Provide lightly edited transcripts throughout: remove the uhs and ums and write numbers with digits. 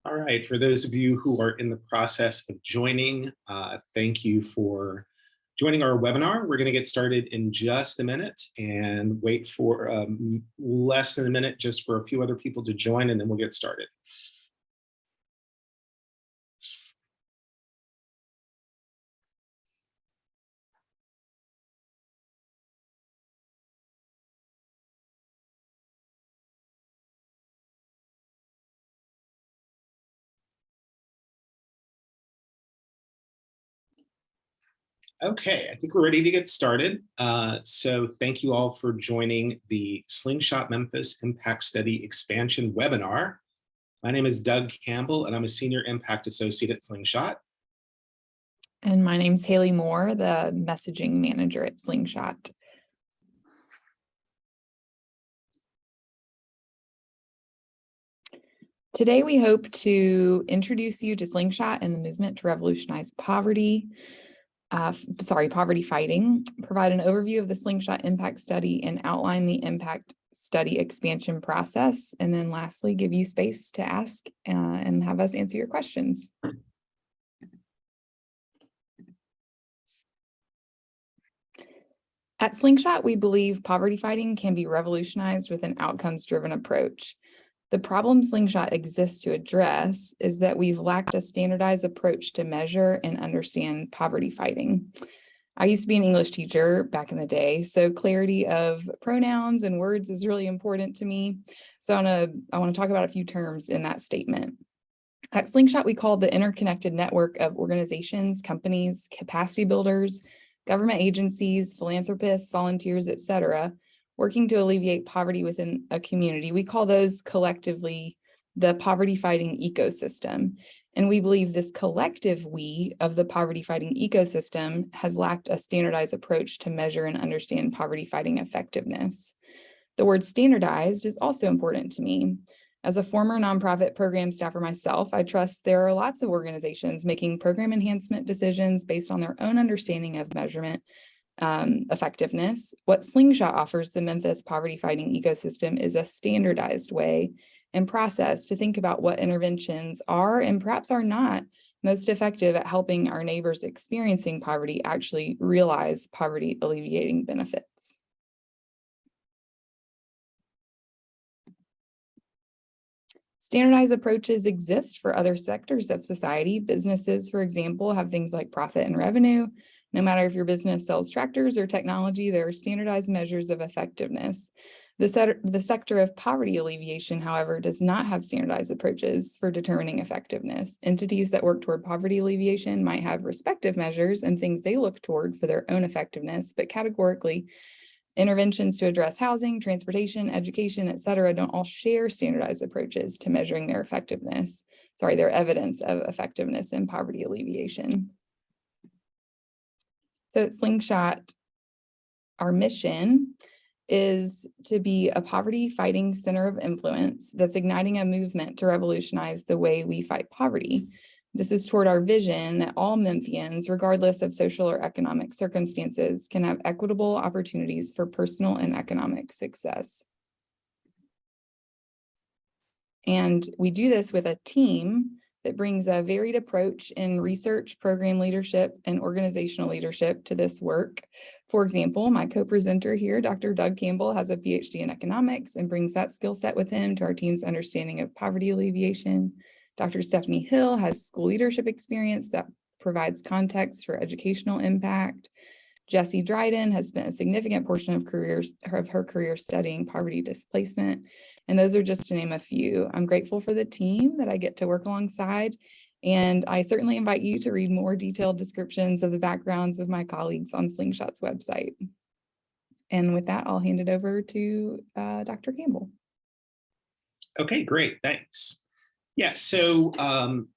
All right, for those of you who are in the process of joining, thank you for joining our webinar. We're going to get started in just a minute and wait for less than a minute just for a few other people to join, and then we'll get started. Okay, I think we're ready to get started. So thank you all for joining the Slingshot Memphis Impact Study Expansion webinar. My name is Doug Campbell, and I'm a Senior Impact Associate at Slingshot. And my name's Haley Moore, the Messaging Manager at Slingshot. Today, we hope to introduce you to Slingshot and the movement to revolutionize poverty fighting, provide an overview of the Slingshot impact study and outline the impact study expansion process, and then lastly, give you space to ask and have us answer your questions. At Slingshot, we believe poverty fighting can be revolutionized with an outcomes-driven approach. The problem Slingshot exists to address is that we've lacked a standardized approach to measure and understand poverty fighting. I used to be an English teacher back in the day, so clarity of pronouns and words is really important to me. So I want to talk about a few terms in that statement. At Slingshot, we call the interconnected network of organizations, companies, capacity builders, government agencies, philanthropists, volunteers, etc., working to alleviate poverty within a community. We call those collectively the poverty fighting ecosystem. And we believe this collective we of the poverty fighting ecosystem has lacked a standardized approach to measure and understand poverty fighting effectiveness. The word standardized is also important to me. As a former nonprofit program staffer myself, I trust there are lots of organizations making program enhancement decisions based on their own understanding of measurement effectiveness. What Slingshot offers the Memphis poverty fighting ecosystem is a standardized way and process to think about what interventions are and perhaps are not most effective at helping our neighbors experiencing poverty actually realize poverty alleviating benefits. Standardized approaches exist for other sectors of society. Businesses, for example, have things like profit and revenue. No matter if your business sells tractors or technology, there are standardized measures of effectiveness. The sector of poverty alleviation, however, does not have standardized approaches for determining effectiveness. Entities that work toward poverty alleviation might have respective measures and things they look toward for their own effectiveness, but categorically, interventions to address housing, transportation, education, etc., don't all share standardized approaches to measuring their evidence of effectiveness in poverty alleviation. So at Slingshot, our mission is to be a poverty fighting center of influence that's igniting a movement to revolutionize the way we fight poverty. This is toward our vision that all Memphians, regardless of social or economic circumstances, can have equitable opportunities for personal and economic success. And we do this with a team that brings a varied approach in research, program leadership, and organizational leadership to this work. For example, my co-presenter here, Dr. Doug Campbell, has a PhD in economics and brings that skill set with him to our team's understanding of poverty alleviation. Dr. Stephanie Hill has school leadership experience that provides context for educational impact. Jessie Dryden has spent a significant portion of her career studying poverty displacement. And those are just to name a few. I'm grateful for the team that I get to work alongside. And I certainly invite you to read more detailed descriptions of the backgrounds of my colleagues on Slingshot's website. And with that, I'll hand it over to Dr. Campbell. Okay, great, thanks. Yeah, so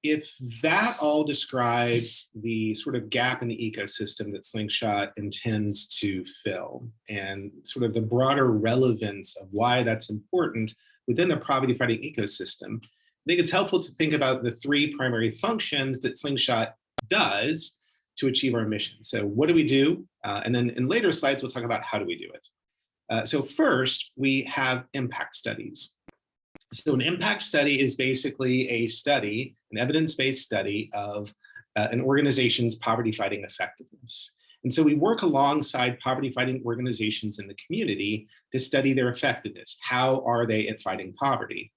if that all describes the sort of gap in the ecosystem that Slingshot intends to fill and sort of the broader relevance of why that's important within the poverty fighting ecosystem, I think it's helpful to think about the three primary functions that Slingshot does to achieve our mission. So what do we do? And then in later slides, we'll talk about how do we do it. So first, we have impact studies. So an impact study is basically a study, an evidence-based study of an organization's poverty fighting effectiveness. And so we work alongside poverty fighting organizations in the community to study their effectiveness. How are they at fighting poverty?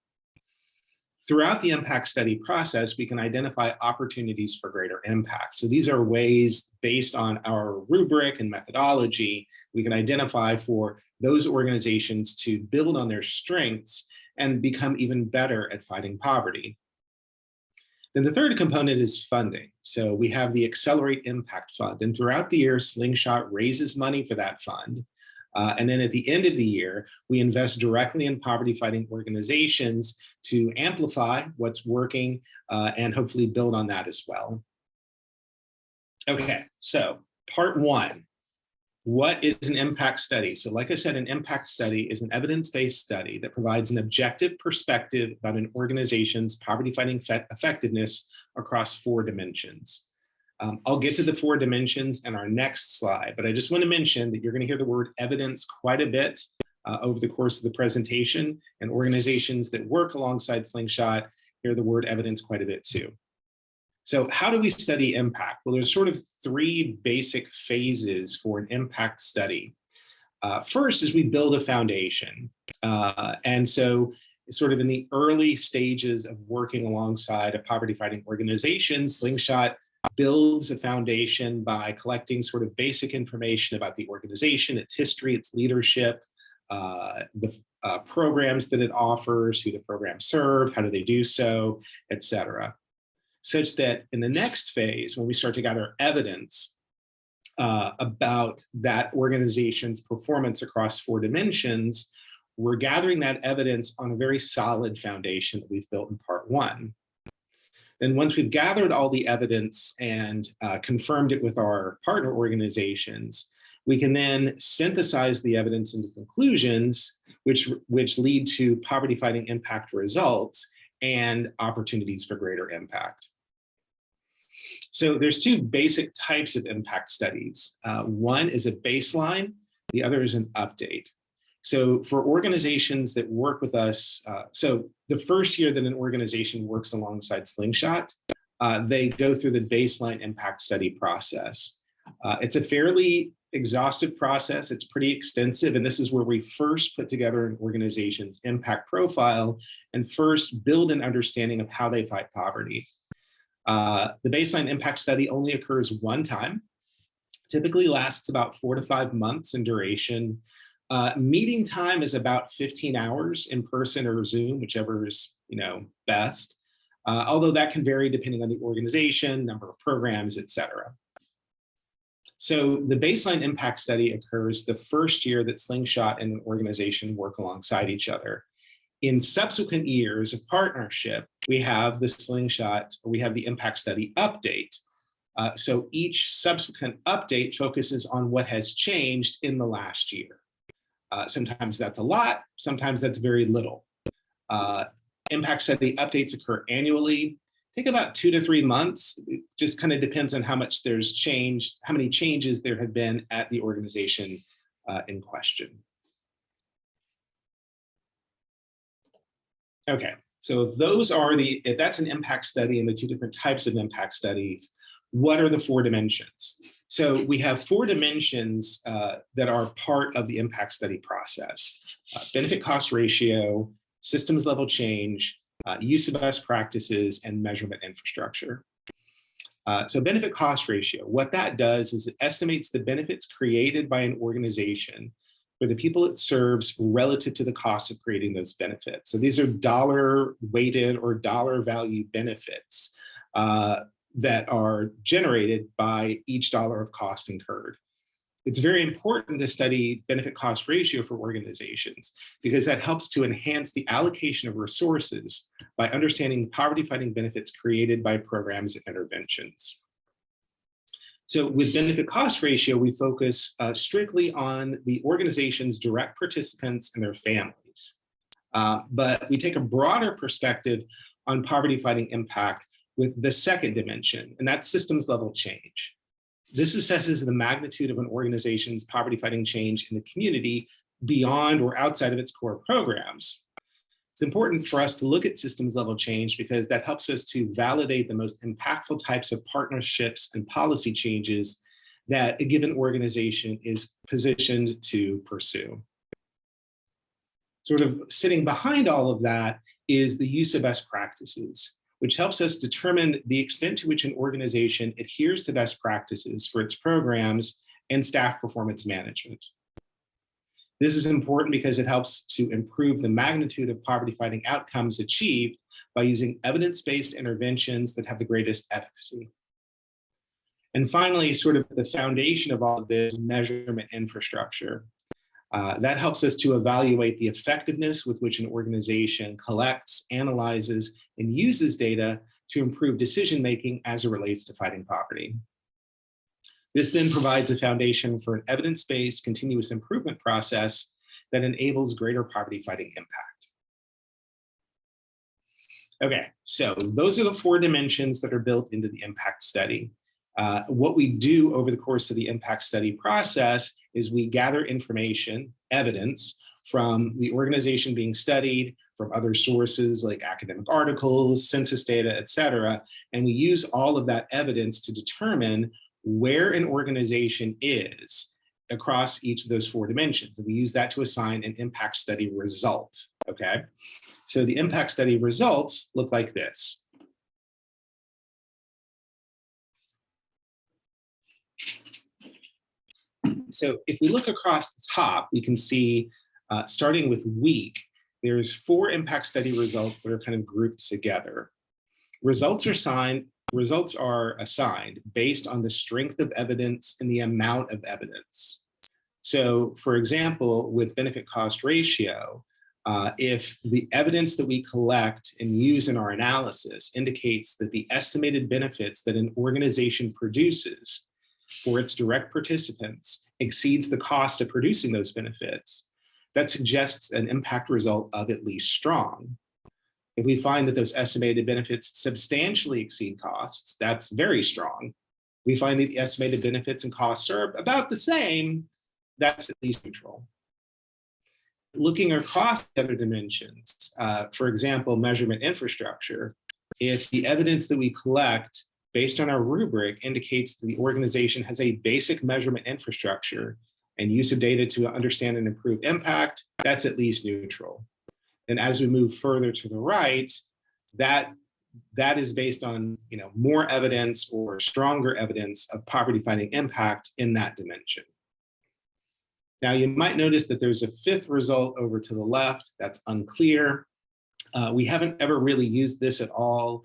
Throughout the impact study process, we can identify opportunities for greater impact. So these are ways based on our rubric and methodology, we can identify for those organizations to build on their strengths and become even better at fighting poverty. Then the third component is funding. So we have the Accelerate Impact Fund, and throughout the year, Slingshot raises money for that fund. And then at the end of the year, we invest directly in poverty fighting organizations to amplify what's working and hopefully build on that as well. Okay, so part one. What is an impact study? So like I said, an impact study is an evidence-based study that provides an objective perspective about an organization's poverty fighting effectiveness across 4 dimensions. I'll get to the 4 dimensions in our next slide, but I just want to mention that you're going to hear the word evidence quite a bit over the course of the presentation, and organizations that work alongside Slingshot hear the word evidence quite a bit too. So how do we study impact? Well, there's sort of 3 basic phases for an impact study. First is we build a foundation. And so sort of in the early stages of working alongside a poverty fighting organization, Slingshot builds a foundation by collecting sort of basic information about the organization, its history, its leadership, the programs that it offers, who the programs serve, how do they do so, et cetera. Such that in the next phase, when we start to gather evidence about that organization's performance across 4 dimensions, we're gathering that evidence on a very solid foundation that we've built in part 1. Then once we've gathered all the evidence and confirmed it with our partner organizations, we can then synthesize the evidence into conclusions, which lead to poverty fighting impact results and opportunities for greater impact. So there's 2 basic types of impact studies. One is a baseline, the other is an update. So for organizations that work with us, so the first year that an organization works alongside Slingshot, they go through the baseline impact study process. It's a fairly exhaustive process. It's pretty extensive. And this is where we first put together an organization's impact profile and first build an understanding of how they fight poverty. The baseline impact study only occurs 1 time, typically lasts about 4 to 5 months in duration. Meeting time is about 15 hours in person or Zoom, whichever is best, although that can vary depending on the organization, number of programs, et cetera. So the baseline impact study occurs the first year that Slingshot and an organization work alongside each other. In subsequent years of partnership, we have the Slingshot, or we have the impact study update. So each subsequent update focuses on what has changed in the last year. Sometimes that's a lot, sometimes that's very little. Impact study updates occur annually. Take about 2 to 3 months. It just kind of depends on how much there's changed, how many changes there have been at the organization in question. Okay, so that's an impact study and the 2 different types of impact studies. What are the 4 dimensions? So we have 4 dimensions that are part of the impact study process. Benefit cost ratio, systems level change, use of best practices, and measurement infrastructure. So benefit cost ratio, what that does is it estimates the benefits created by an organization for the people it serves relative to the cost of creating those benefits. So these are dollar weighted or dollar value benefits that are generated by each dollar of cost incurred. It's very important to study benefit cost ratio for organizations because that helps to enhance the allocation of resources by understanding poverty fighting benefits created by programs and interventions. So with benefit cost ratio, we focus strictly on the organization's direct participants and their families. But we take a broader perspective on poverty fighting impact with the second dimension, and that's systems level change. This assesses the magnitude of an organization's poverty fighting change in the community beyond or outside of its core programs. It's important for us to look at systems level change because that helps us to validate the most impactful types of partnerships and policy changes that a given organization is positioned to pursue. Sort of sitting behind all of that is the use of best practices, which helps us determine the extent to which an organization adheres to best practices for its programs and staff performance management. This is important because it helps to improve the magnitude of poverty-fighting outcomes achieved by using evidence-based interventions that have the greatest efficacy. And finally, sort of the foundation of all of this measurement infrastructure. That helps us to evaluate the effectiveness with which an organization collects, analyzes, and uses data to improve decision-making as it relates to fighting poverty. This then provides a foundation for an evidence-based continuous improvement process that enables greater poverty-fighting impact. Okay, so those are the 4 dimensions that are built into the impact study. What we do over the course of the impact study process is we gather information, evidence, from the organization being studied, from other sources like academic articles, census data, et cetera, and we use all of that evidence to determine where an organization is across each of those 4 dimensions. And we use that to assign an impact study result, okay? So the impact study results look like this. So if we look across the top, we can see, starting with week, there's 4 impact study results that are kind of grouped together. Results are assigned based on the strength of evidence and the amount of evidence. So for example, with benefit cost ratio, if the evidence that we collect and use in our analysis indicates that the estimated benefits that an organization produces for its direct participants exceeds the cost of producing those benefits, that suggests an impact result of at least strong. If we find that those estimated benefits substantially exceed costs, that's very strong. We find that the estimated benefits and costs are about the same, that's at least neutral. Looking across the other dimensions, for example, measurement infrastructure, if the evidence that we collect based on our rubric indicates that the organization has a basic measurement infrastructure and use of data to understand and improve impact, that's at least neutral. And as we move further to the right, that is based on more evidence or stronger evidence of poverty-fighting impact in that dimension. Now, you might notice that there's a 5th result over to the left that's unclear. We haven't ever really used this at all.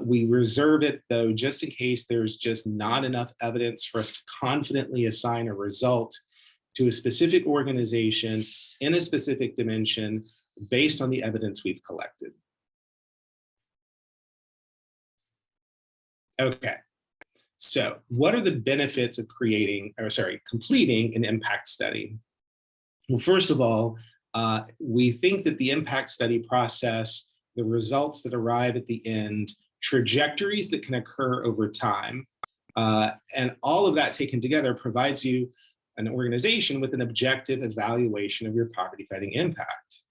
We reserve it, though, just in case there's just not enough evidence for us to confidently assign a result to a specific organization in a specific dimension based on the evidence we've collected. Okay, so what are the benefits of completing an impact study? Well, first of all, we think that the impact study process, the results that arrive at the end, trajectories that can occur over time, and all of that taken together provides you, an organization, with an objective evaluation of your poverty-fighting impact.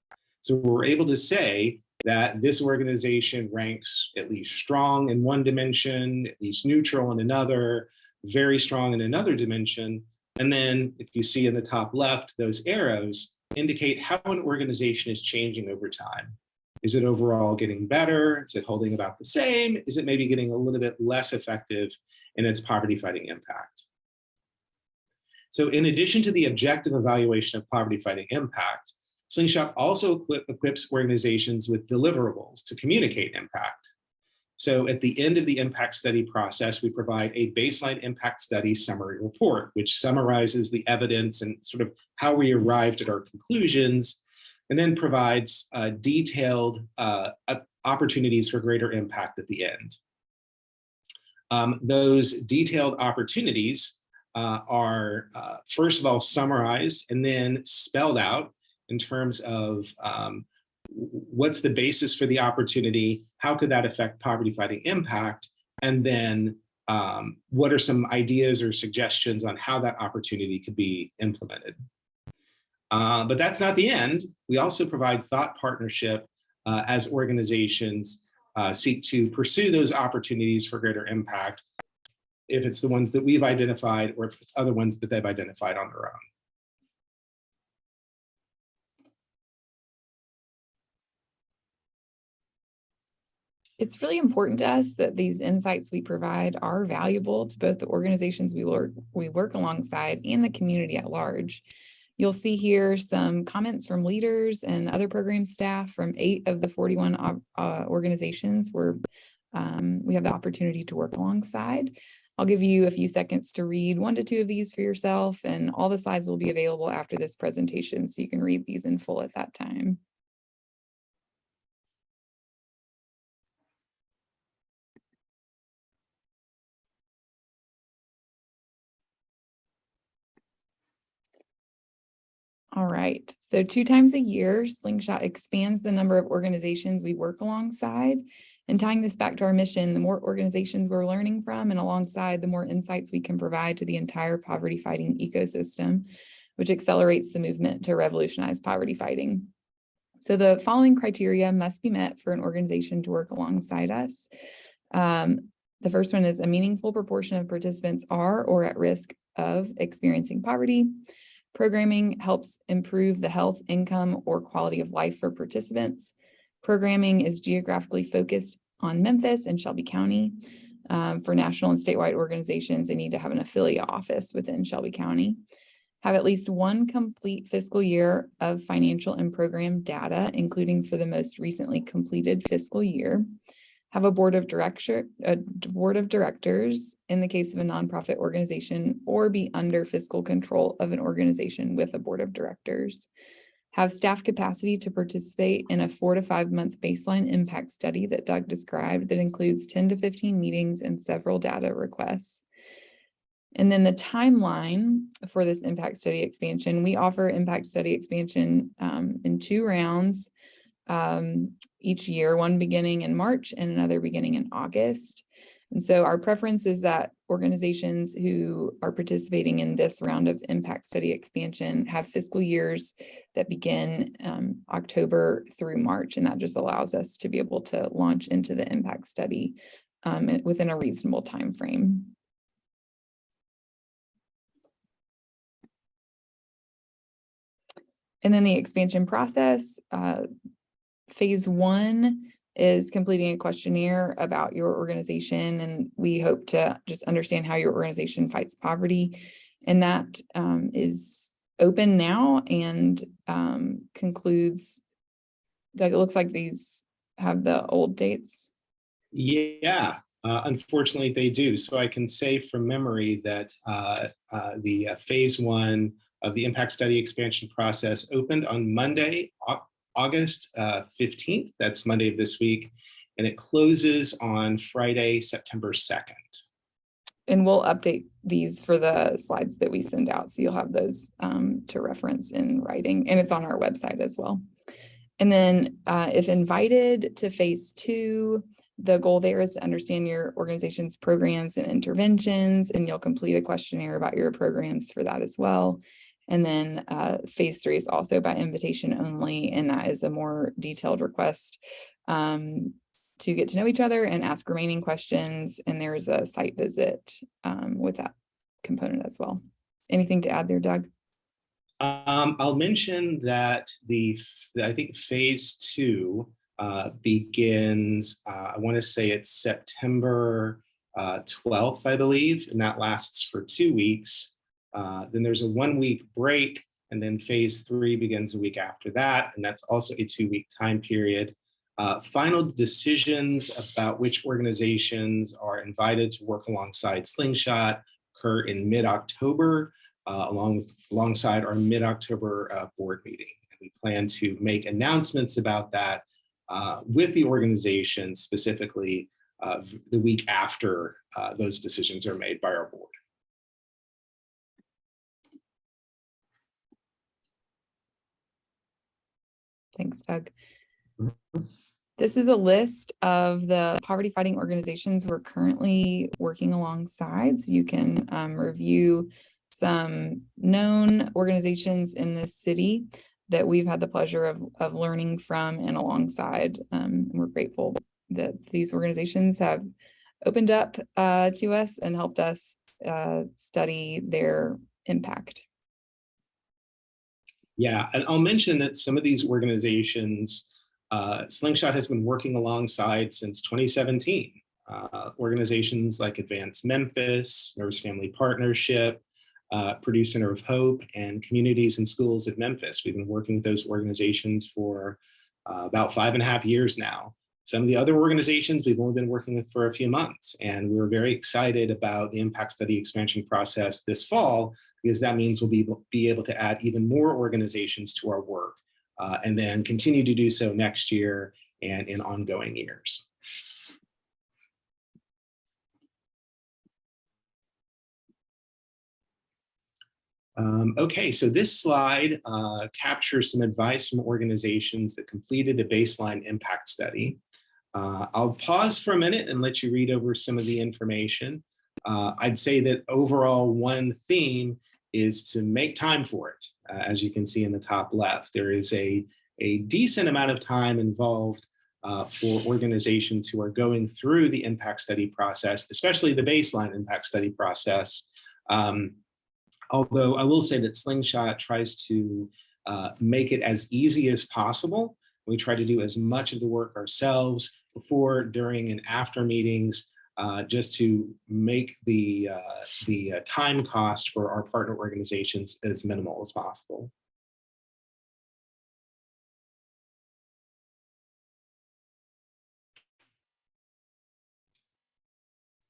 So we're able to say that this organization ranks at least strong in one dimension, at least neutral in another, very strong in another dimension. And then if you see in the top left, those arrows indicate how an organization is changing over time. Is it overall getting better? Is it holding about the same? Is it maybe getting a little bit less effective in its poverty-fighting impact? So in addition to the objective evaluation of poverty-fighting impact, Slingshot also equips organizations with deliverables to communicate impact. So at the end of the impact study process, we provide a baseline impact study summary report, which summarizes the evidence and sort of how we arrived at our conclusions, and then provides detailed opportunities for greater impact at the end. Those detailed opportunities are first of all summarized and then spelled out in terms of what's the basis for the opportunity, how could that affect poverty-fighting impact, and then what are some ideas or suggestions on how that opportunity could be implemented. But that's not the end. We also provide thought partnership as organizations seek to pursue those opportunities for greater impact, if it's the ones that we've identified or if it's other ones that they've identified on their own. It's really important to us that these insights we provide are valuable to both the organizations we work alongside and the community at large. You'll see here some comments from leaders and other program staff from 8 of the 41 organizations where we have the opportunity to work alongside. I'll give you a few seconds to read 1 to 2 of these for yourself, and all the slides will be available after this presentation, so you can read these in full at that time. All right, so 2 times a year, Slingshot expands the number of organizations we work alongside. And tying this back to our mission, the more organizations we're learning from and alongside, the more insights we can provide to the entire poverty fighting ecosystem, which accelerates the movement to revolutionize poverty fighting. So the following criteria must be met for an organization to work alongside us. The first one is a meaningful proportion of participants are or at risk of experiencing poverty. Programming helps improve the health, income, or quality of life for participants. Programming is geographically focused on Memphis and Shelby County. For national and statewide organizations, they need to have an affiliate office within Shelby County. Have at least 1 complete fiscal year of financial and program data, including for the most recently completed fiscal year. Have a board of directors in the case of a nonprofit organization, or be under fiscal control of an organization with a board of directors. Have staff capacity to participate in a 4 to 5 month baseline impact study that Doug described that includes 10 to 15 meetings and several data requests. And then the timeline for this impact study expansion, we offer impact study expansion in 2 rounds each year, one beginning in March and another beginning in August. And so our preference is that organizations who are participating in this round of impact study expansion have fiscal years that begin October through March. And that just allows us to be able to launch into the impact study within a reasonable time frame. And then the expansion process, phase 1 is completing a questionnaire about your organization, and we hope to just understand how your organization fights poverty. And that is open now and concludes. Doug, it looks like these have the old dates. Yeah, unfortunately they do. So I can say from memory that the phase 1 of the impact study expansion process opened on Monday, August 15th. That's Monday of this week. And it closes on Friday, September 2nd. And we'll update these for the slides that we send out. So you'll have those to reference in writing, and it's on our website as well. And then if invited to phase 2, the goal there is to understand your organization's programs and interventions, and you'll complete a questionnaire about your programs for that as well. And then phase 3 is also by invitation only, and that is a more detailed request to get to know each other and ask remaining questions. And there's a site visit with that component as well. Anything to add there, Doug? I'll mention that I think phase 2 begins, I want to say it's September 12th, I believe, and that lasts for 2 weeks. Then there's a 1-week break, and then phase 3 begins a week after that, and that's also a 2-week time period. Final decisions about which organizations are invited to work alongside Slingshot occur in mid-October, alongside our mid-October board meeting. And we plan to make announcements about that with the organization, specifically the week after those decisions are made by our board. Thanks, Doug. This is a list of the poverty fighting organizations we're currently working alongside. So you can review some known organizations in this city. that we've had the pleasure of learning from and alongside. And we're grateful that these organizations have opened up to us and helped us study their impact. Yeah, and I'll mention that some of these organizations, Slingshot has been working alongside since 2017. Organizations like Advance Memphis, Nurse Family Partnership, Purdue Center of Hope, and Communities and Schools of Memphis. We've been working with those organizations for about 5.5 years now. Some of the other organizations we've only been working with for a few months, and we're very excited about the impact study expansion process this fall, because that means we'll be able to add even more organizations to our work, and then continue to do so next year and in ongoing years. Okay, so this slide captures some advice from organizations that completed a baseline impact study. I'll pause for a minute and let you read over some of the information. I'd say that overall one theme is to make time for it. As you can see in the top left, there is a decent amount of time involved for organizations who are going through the impact study process, especially the baseline impact study process. Although I will say that Slingshot tries to make it as easy as possible. We try to do as much of the work ourselves before, during, and after meetings, just to make the time cost for our partner organizations as minimal as possible.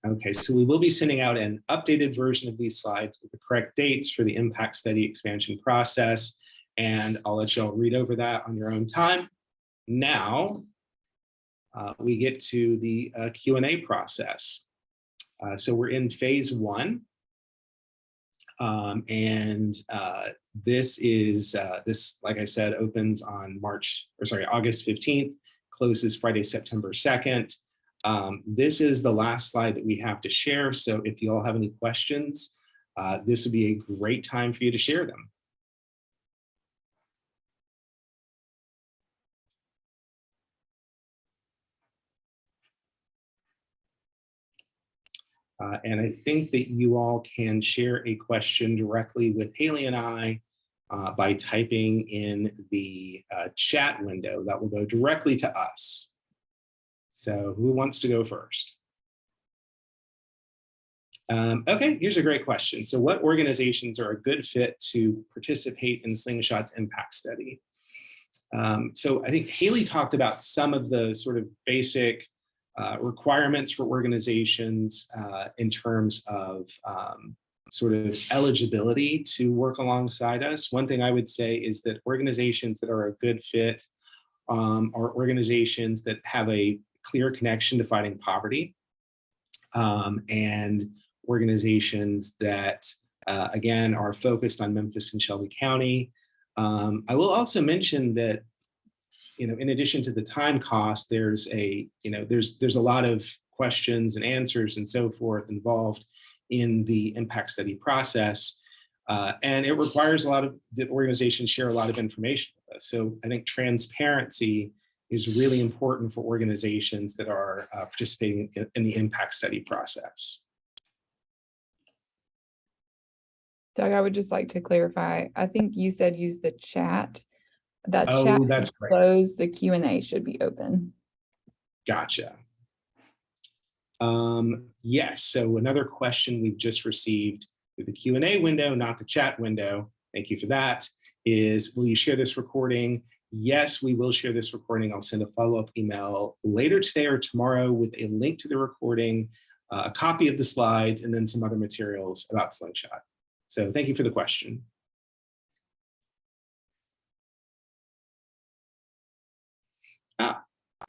Okay, so we will be sending out an updated version of these slides with the correct dates for the impact study expansion process, and I'll let y'all read over that on your own time. Now, we get to the Q&A process. So we're in phase 1. This, like I said, opens on August 15th, closes Friday, September 2nd. This is the last slide that we have to share. So if you all have any questions, this would be a great time for you to share them. And I think that you all can share a question directly with Haley and I by typing in the chat window. That will go directly to us. So who wants to go first? Okay, here's a great question. So what organizations are a good fit to participate in Slingshot's impact study? So I think Haley talked about some of the sort of basic requirements for organizations in terms of sort of eligibility to work alongside us. One thing I would say is that organizations that are a good fit are organizations that have a clear connection to fighting poverty, and organizations that, again, are focused on Memphis and Shelby County. I will also mention that, in addition to the time cost, there's a lot of questions and answers and so forth involved in the impact study process. And it requires the organizations share a lot of information with us. So I think transparency is really important for organizations that are participating in the impact study process. Doug, I would just like to clarify. I think you said use the chat. That Oh, chat that's is great. closed. The Q&A should be open. Gotcha. Yes, so another question we've just received through the Q&A window, not the chat window, thank you for that, is will you share this recording? Yes, we will share this recording. I'll send a follow-up email later today or tomorrow with a link to the recording, a copy of the slides, and then some other materials about Slingshot. So thank you for the question.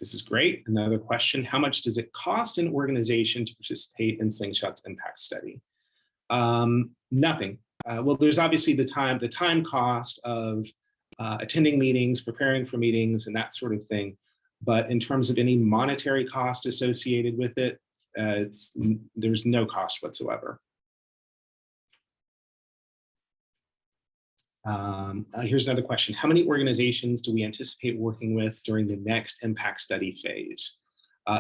This is great. Another question. How much does it cost an organization to participate in Slingshot's impact study? Nothing. Well, there's obviously the time cost of attending meetings, preparing for meetings, and that sort of thing. But in terms of any monetary cost associated with it, there's no cost whatsoever. Here's another question. How many organizations do we anticipate working with during the next impact study phase?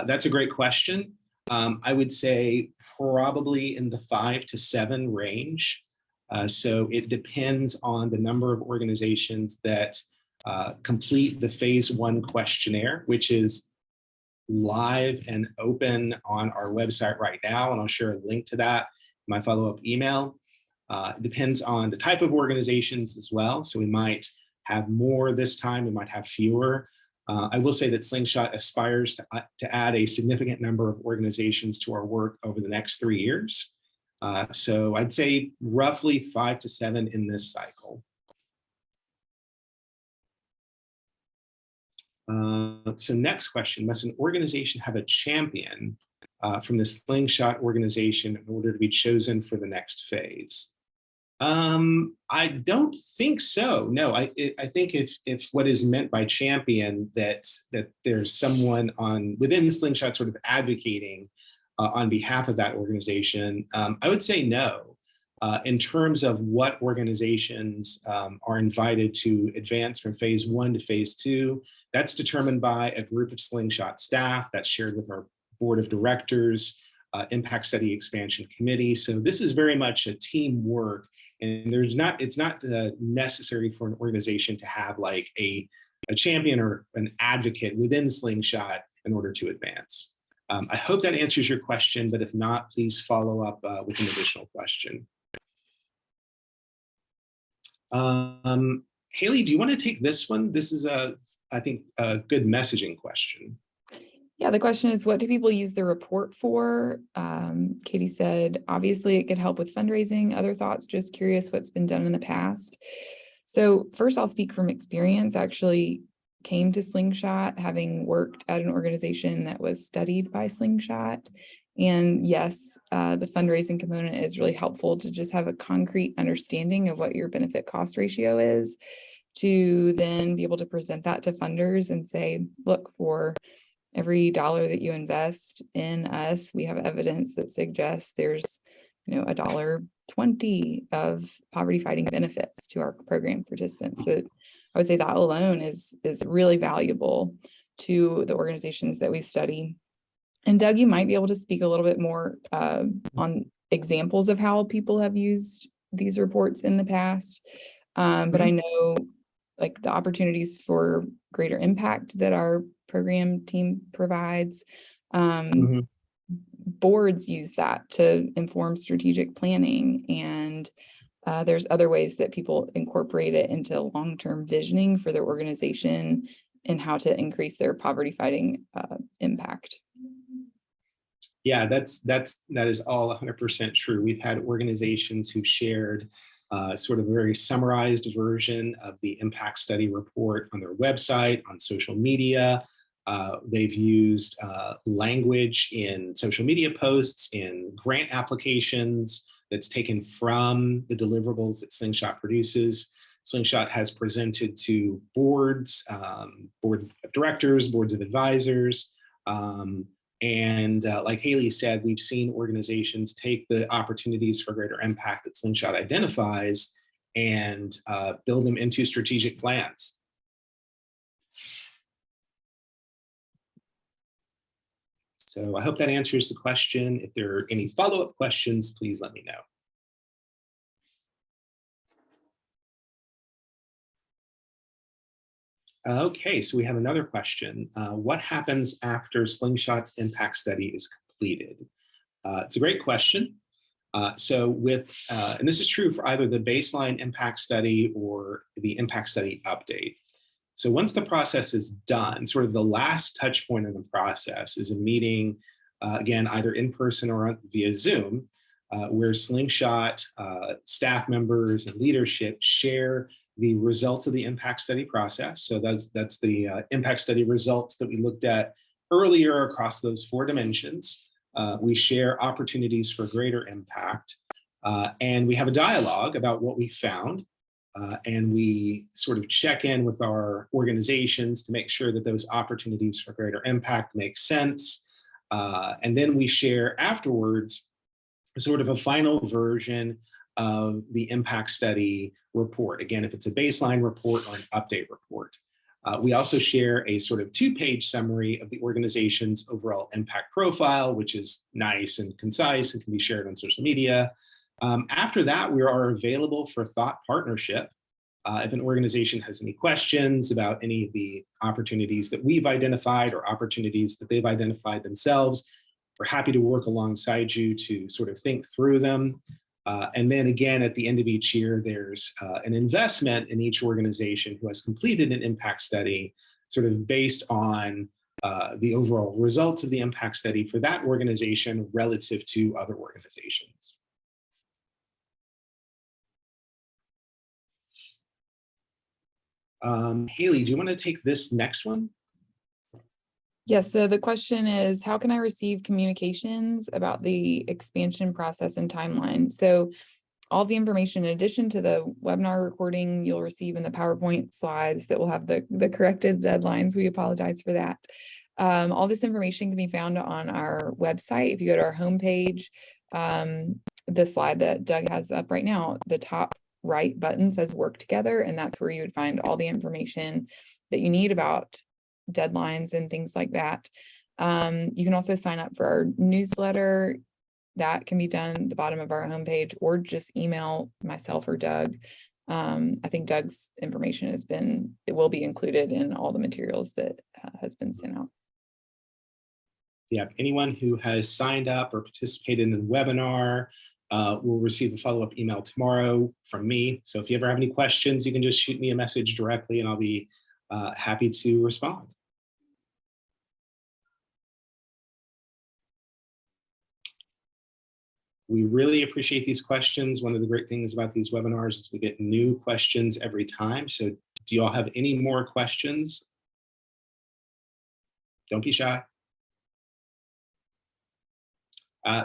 That's a great question. I would say probably in the 5 to 7 range. So it depends on the number of organizations that complete the phase 1 questionnaire, which is live and open on our website right now. And I'll share a link to that in my follow-up email. It depends on the type of organizations as well. So we might have more this time, we might have fewer. I will say that Slingshot aspires to add a significant number of organizations to our work over the next 3 years. So I'd say roughly 5 to 7 in this cycle. So next question, must an organization have a champion from the Slingshot organization in order to be chosen for the next phase? I don't think so. No, I think if what is meant by champion that there's someone within Slingshot sort of advocating on behalf of that organization, I would say no. In terms of what organizations are invited to advance from phase 1 to phase 2, that's determined by a group of Slingshot staff that's shared with our board of directors, impact study expansion committee. So this is very much a teamwork, and it's not necessary for an organization to have like a champion or an advocate within Slingshot in order to advance. I hope that answers your question, but if not, please follow up with an additional question. Haley, do you want to take this one? This is I think a good messaging question. Yeah, the question is, what do people use the report for? Katie said, obviously it could help with fundraising. Other thoughts, just curious what's been done in the past. So first I'll speak from experience. I actually came to Slingshot having worked at an organization that was studied by Slingshot. And yes, the fundraising component is really helpful to just have a concrete understanding of what your benefit cost ratio is, to then be able to present that to funders and say, look, for every dollar that you invest in us, we have evidence that suggests there's, $1.20 of poverty fighting benefits to our program participants. So I would say that alone is really valuable to the organizations that we study. And Doug, you might be able to speak a little bit more on examples of how people have used these reports in the past. But I know like the opportunities for greater impact that our program team provides. Boards use that to inform strategic planning, and there's other ways that people incorporate it into long-term visioning for their organization and how to increase their poverty fighting impact. Yeah, that is all 100% true. We've had organizations who've shared sort of a very summarized version of the impact study report on their website, on social media. They've used language in social media posts, in grant applications that's taken from the deliverables that Slingshot produces. Slingshot has presented to boards, board of directors, boards of advisors, and like Haley said, we've seen organizations take the opportunities for greater impact that Slingshot identifies and build them into strategic plans. So I hope that answers the question. If there are any follow-up questions, please let me know. Okay, so we have another question. What happens after Slingshot's impact study is completed? It's a great question. So with, and this is true for either the baseline impact study or the impact study update. So once the process is done, sort of the last touch point of the process is a meeting, again, either in person or via Zoom, where Slingshot staff members and leadership share the results of the impact study process. So that's the impact study results that we looked at earlier across those 4 dimensions. We share opportunities for greater impact, and we have a dialogue about what we found. And we sort of check in with our organizations to make sure that those opportunities for greater impact make sense. And then we share afterwards sort of a final version of the impact study report. Again, if it's a baseline report or an update report. We also share a sort of 2-page summary of the organization's overall impact profile, which is nice and concise and can be shared on social media. After that, we are available for thought partnership. If an organization has any questions about any of the opportunities that we've identified or opportunities that they've identified themselves, we're happy to work alongside you to sort of think through them. And then again, at the end of each year, there's an investment in each organization who has completed an impact study, sort of based on the overall results of the impact study for that organization relative to other organizations. Haley, do you want to take this next one? Yes, so the question is, how can I receive communications about the expansion process and timeline? So all the information, in addition to the webinar recording, you'll receive in the PowerPoint slides that will have the corrected deadlines. We apologize for that. All this information can be found on our website. If you go to our homepage, the slide that Doug has up right now, the top right button says work together, and that's where you would find all the information that you need about deadlines and things like that. You can also sign up for our newsletter. That can be done at the bottom of our homepage, or just email myself or Doug. I think Doug's information it will be included in all the materials that has been sent out. Yeah, anyone who has signed up or participated in the webinar will receive a follow-up email tomorrow from me. So if you ever have any questions, you can just shoot me a message directly and I'll be happy to respond. We really appreciate these questions. One of the great things about these webinars is we get new questions every time. So do you all have any more questions? Don't be shy.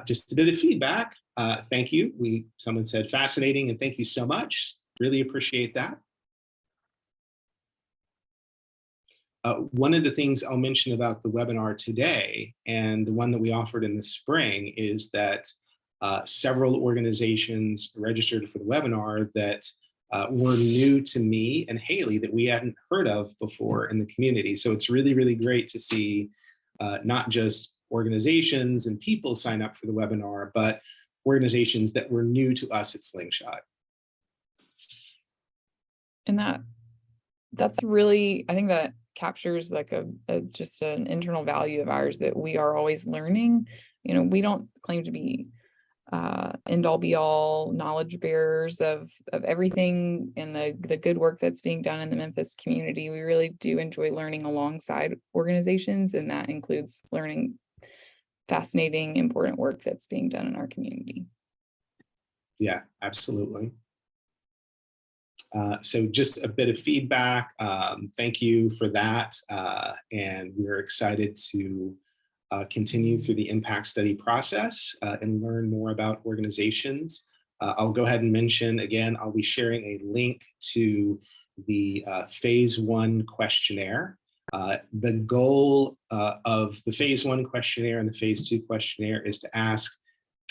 Just a bit of feedback. Thank you. Someone said fascinating, and thank you so much. Really appreciate that. One of the things I'll mention about the webinar today, and the one that we offered in the spring, is that several organizations registered for the webinar that were new to me and Haley that we hadn't heard of before in the community. So it's really, really great to see not just organizations and people sign up for the webinar, but organizations that were new to us at Slingshot. And that's really, I think that captures like just an internal value of ours, that we are always learning. You know, we don't claim to be end all be all knowledge bearers of everything and the good work that's being done in the Memphis community. We really do enjoy learning alongside organizations, and that includes learning fascinating, important work that's being done in our community. Yeah, absolutely. So just a bit of feedback. Thank you for that. And we're excited to continue through the impact study process and learn more about organizations. I'll go ahead and mention again, I'll be sharing a link to the phase 1 questionnaire. The goal of the phase 1 questionnaire and the phase 2 questionnaire is to ask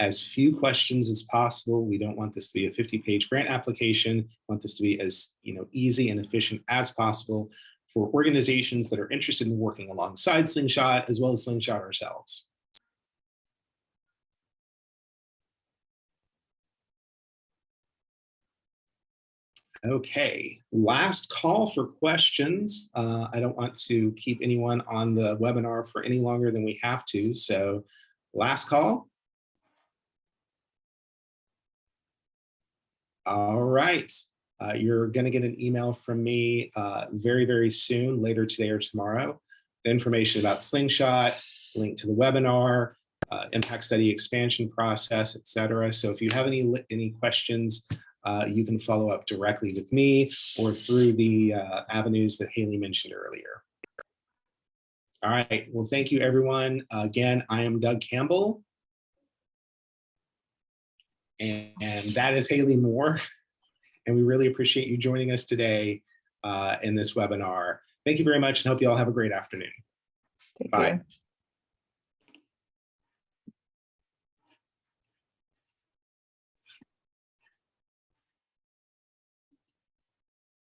as few questions as possible. We don't want this to be a 50-page grant application. We want this to be as easy and efficient as possible for organizations that are interested in working alongside Slingshot, as well as Slingshot ourselves. Okay, last call for questions. I don't want to keep anyone on the webinar for any longer than we have to, so last call. All right, you're going to get an email from me very, very soon, later today or tomorrow. The information about Slingshot, link to the webinar, impact study expansion process, etc. So if you have any questions, you can follow up directly with me or through the avenues that Haley mentioned earlier. All right, well, thank you, everyone. Again, I am Doug Campbell. And that is Haley Moore. And we really appreciate you joining us today in this webinar. Thank you very much, and hope you all have a great afternoon. Take Bye. care.